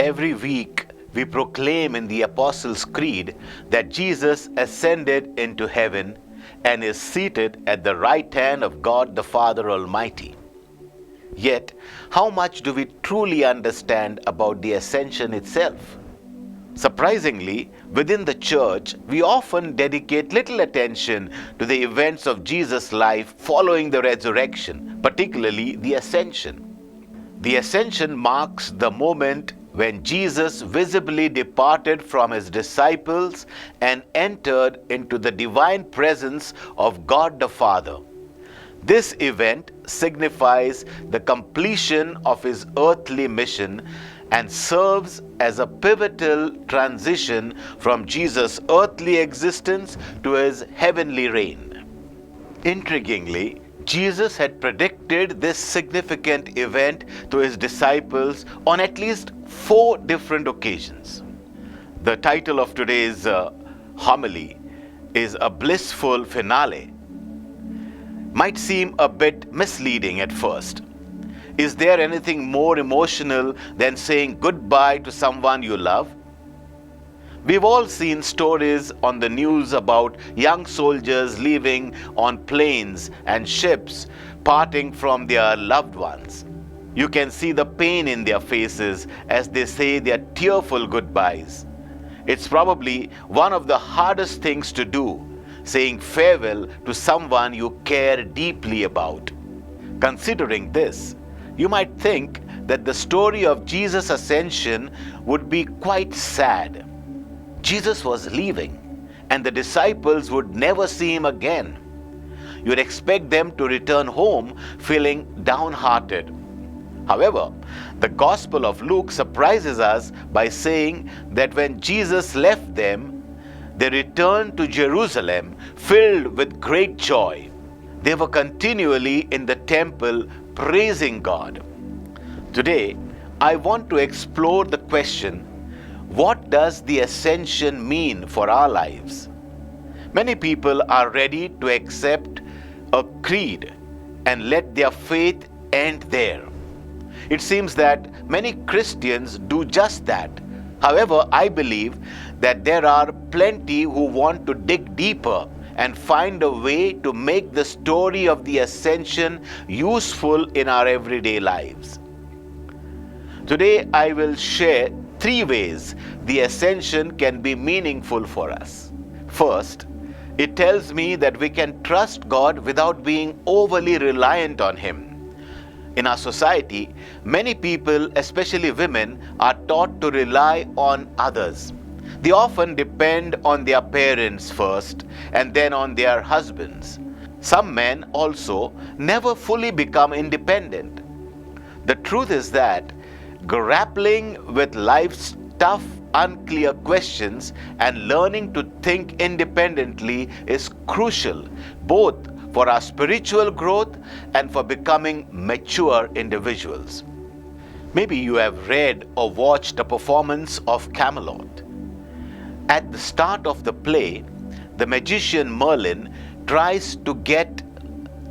every week we proclaim in the Apostles' Creed that Jesus ascended into heaven and is seated at the right hand of God the Father Almighty. Yet, how much do we truly understand about the ascension itself? Surprisingly, within the church, we often dedicate little attention to the events of Jesus' life following the resurrection, particularly the ascension. The ascension marks the moment when Jesus visibly departed from his disciples and entered into the divine presence of God the Father. This event signifies the completion of his earthly mission and serves as a pivotal transition from Jesus' earthly existence to his heavenly reign. Intriguingly, Jesus had predicted this significant event to his disciples on at least 4 different occasions. The title of today's homily is A Blissful Finale. Might seem a bit misleading at first. Is there anything more emotional than saying goodbye to someone you love? We've all seen stories on the news about young soldiers leaving on planes and ships, parting from their loved ones. You can see the pain in their faces as they say their tearful goodbyes. It's probably one of the hardest things to do, saying farewell to someone you care deeply about. Considering this, you might think that the story of Jesus' ascension would be quite sad. Jesus was leaving, and the disciples would never see him again. You'd expect them to return home feeling downhearted. However, the Gospel of Luke surprises us by saying that when Jesus left them, they returned to Jerusalem filled with great joy. They were continually in the temple praising God. Today, I want to explore the question, what does the ascension mean for our lives? Many people are ready to accept a creed and let their faith end there. It seems that many Christians do just that. However, I believe that there are plenty who want to dig deeper and find a way to make the story of the ascension useful in our everyday lives. Today, I will share 3 ways the ascension can be meaningful for us. First, it tells me that we can trust God without being overly reliant on him. In our society, many people, especially women, are taught to rely on others. They often depend on their parents first and then on their husbands. Some men also never fully become independent. The truth is that grappling with life's tough, unclear questions and learning to think independently is crucial, both for our spiritual growth and for becoming mature individuals. Maybe you have read or watched a performance of Camelot. At the start of the play, the magician Merlin tries to get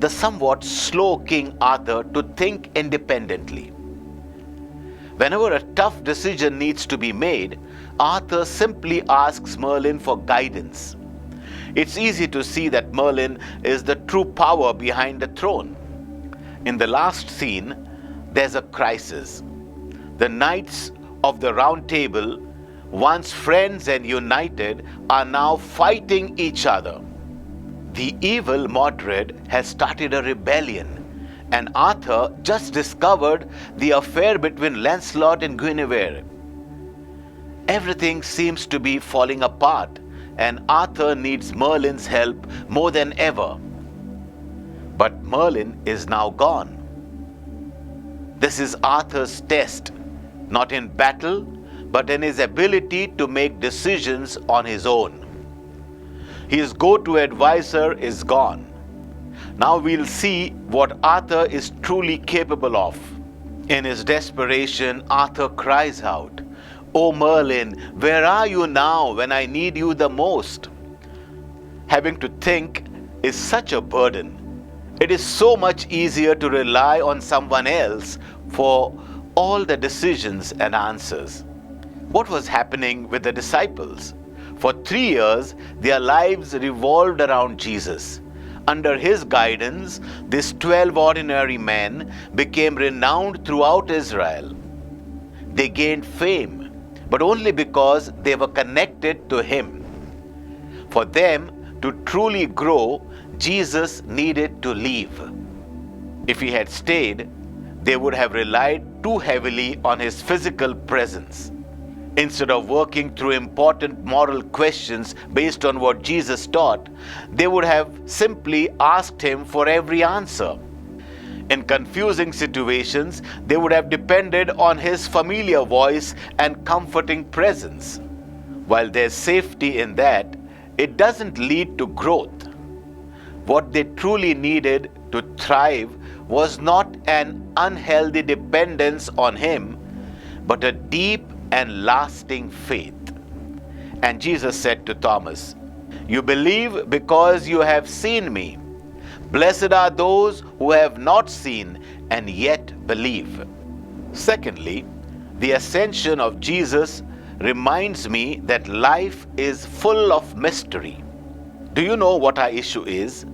the somewhat slow King Arthur to think independently. Whenever a tough decision needs to be made, Arthur simply asks Merlin for guidance. It's easy to see that Merlin is the true power behind the throne. In the last scene, there's a crisis. The knights of the Round Table, once friends and united, are now fighting each other. The evil Modred has started a rebellion, and Arthur just discovered the affair between Lancelot and Guinevere. Everything seems to be falling apart, and Arthur needs Merlin's help more than ever. But Merlin is now gone. This is Arthur's test, not in battle, but in his ability to make decisions on his own. His go-to advisor is gone. Now we'll see what Arthur is truly capable of. In his desperation, Arthur cries out, "Oh Merlin, where are you now when I need you the most?" Having to think is such a burden. It is so much easier to rely on someone else for all the decisions and answers. What was happening with the disciples? For 3 years, their lives revolved around Jesus. Under his guidance, these 12 ordinary men became renowned throughout Israel. They gained fame, but only because they were connected to him. For them to truly grow, Jesus needed to leave. If he had stayed, they would have relied too heavily on his physical presence. Instead of working through important moral questions based on what Jesus taught, they would have simply asked him for every answer. In confusing situations, they would have depended on his familiar voice and comforting presence. While there's safety in that, it doesn't lead to growth. What they truly needed to thrive was not an unhealthy dependence on him, but a deep and lasting faith. And Jesus said to Thomas, "You believe because you have seen me. Blessed are those who have not seen and yet believe." Secondly, the ascension of Jesus reminds me that life is full of mystery. Do you know what our issue is?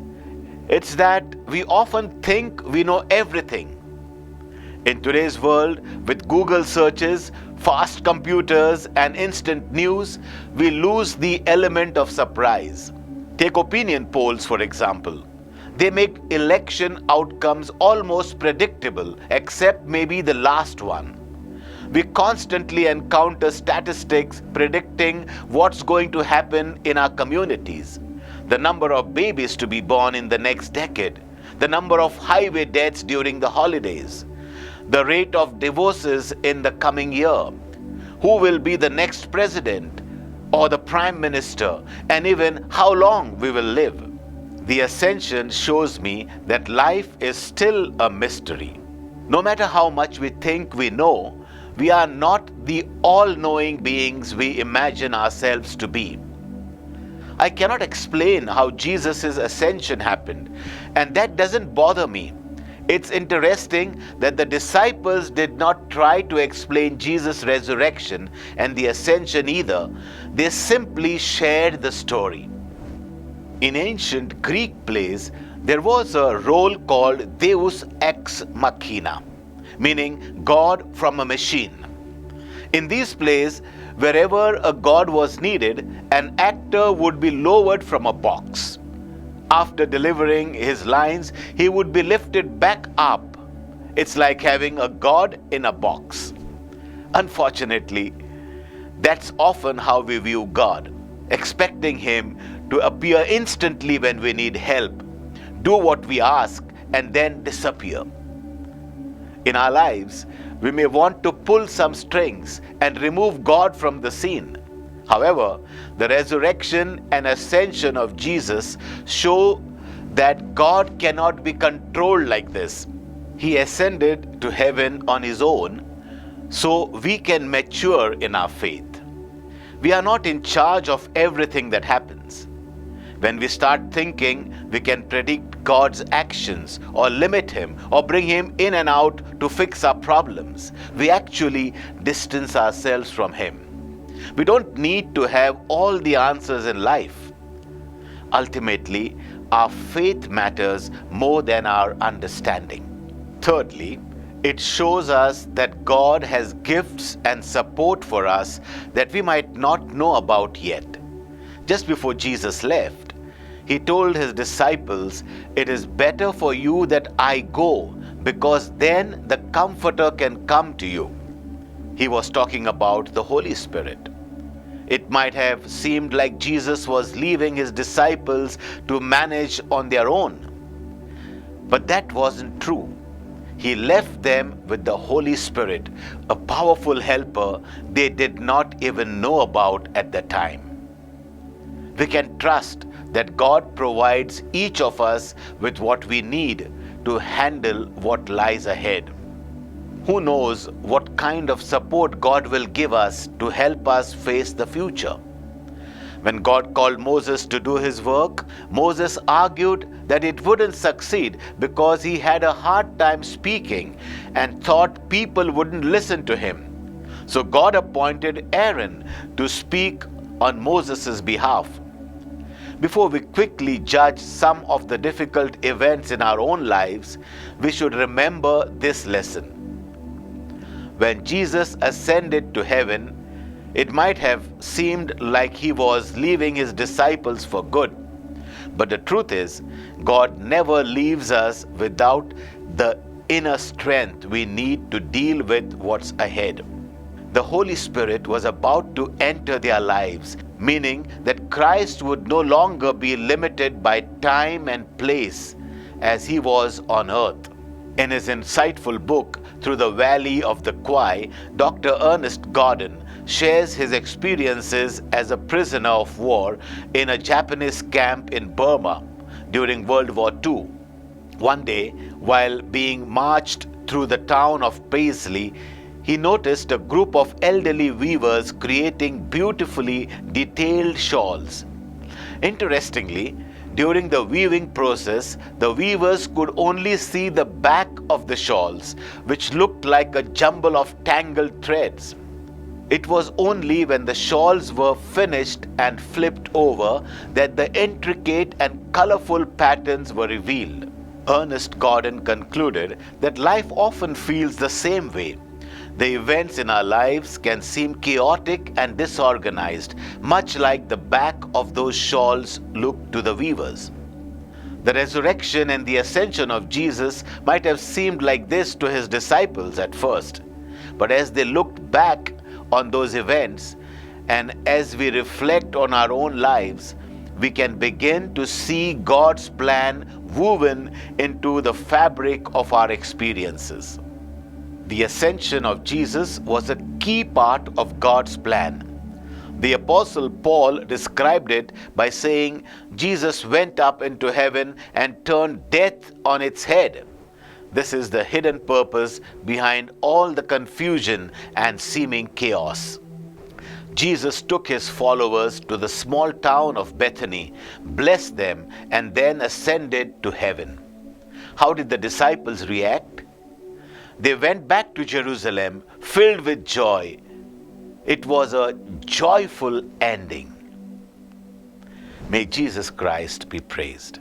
It's that we often think we know everything. In today's world, with Google searches, fast computers, and instant news, we lose the element of surprise. Take opinion polls, for example. They make election outcomes almost predictable, except maybe the last one. We constantly encounter statistics predicting what's going to happen in our communities. The number of babies to be born in the next decade, the number of highway deaths during the holidays, the rate of divorces in the coming year, who will be the next president or the prime minister, and even how long we will live. The Ascension shows me that life is still a mystery. No matter how much we think we know, we are not the all-knowing beings we imagine ourselves to be. I cannot explain how Jesus' ascension happened, and that doesn't bother me. It's interesting that the disciples did not try to explain Jesus' resurrection and the ascension either. They simply shared the story. In ancient Greek plays, there was a role called Deus ex machina, meaning God from a machine. In these plays, wherever a god was needed, an actor would be lowered from a box. After delivering his lines, he would be lifted back up. It's like having a god in a box. Unfortunately, that's often how we view God, expecting him to appear instantly when we need help, do what we ask, and then disappear. In our lives, we may want to pull some strings and remove God from the scene. However, the resurrection and ascension of Jesus show that God cannot be controlled like this. He ascended to heaven on his own, so we can mature in our faith. We are not in charge of everything that happens. When we start thinking we can predict God's actions or limit him or bring him in and out to fix our problems, we actually distance ourselves from him. We don't need to have all the answers in life. Ultimately, our faith matters more than our understanding. Thirdly, it shows us that God has gifts and support for us that we might not know about yet. Just before Jesus left, he told his disciples, "It is better for you that I go, because then the Comforter can come to you." He was talking about the Holy Spirit. It might have seemed like Jesus was leaving his disciples to manage on their own. But that wasn't true. He left them with the Holy Spirit, a powerful helper they did not even know about at the time. We can trust that God provides each of us with what we need to handle what lies ahead. Who knows what kind of support God will give us to help us face the future? When God called Moses to do his work, Moses argued that it wouldn't succeed because he had a hard time speaking and thought people wouldn't listen to him. So God appointed Aaron to speak on Moses' behalf. Before we quickly judge some of the difficult events in our own lives, we should remember this lesson. When Jesus ascended to heaven, it might have seemed like he was leaving his disciples for good. But the truth is, God never leaves us without the inner strength we need to deal with what's ahead. The Holy Spirit was about to enter their lives, meaning that Christ would no longer be limited by time and place as he was on earth. In his insightful book, Through the Valley of the Kwai, Dr. Ernest Gordon shares his experiences as a prisoner of war in a Japanese camp in Burma during World War II. One day, while being marched through the town of Paisley, he noticed a group of elderly weavers creating beautifully detailed shawls. Interestingly, during the weaving process, the weavers could only see the back of the shawls, which looked like a jumble of tangled threads. It was only when the shawls were finished and flipped over that the intricate and colorful patterns were revealed. Ernest Gordon concluded that life often feels the same way. The events in our lives can seem chaotic and disorganized, much like the back of those shawls looked to the weavers. The resurrection and the ascension of Jesus might have seemed like this to his disciples at first, but as they looked back on those events, and as we reflect on our own lives, we can begin to see God's plan woven into the fabric of our experiences. The ascension of Jesus was a key part of God's plan. The Apostle Paul described it by saying, Jesus went up into heaven and turned death on its head. This is the hidden purpose behind all the confusion and seeming chaos. Jesus took his followers to the small town of Bethany, blessed them, and then ascended to heaven. How did the disciples react? They went back to Jerusalem filled with joy. It was a joyful ending. May Jesus Christ be praised.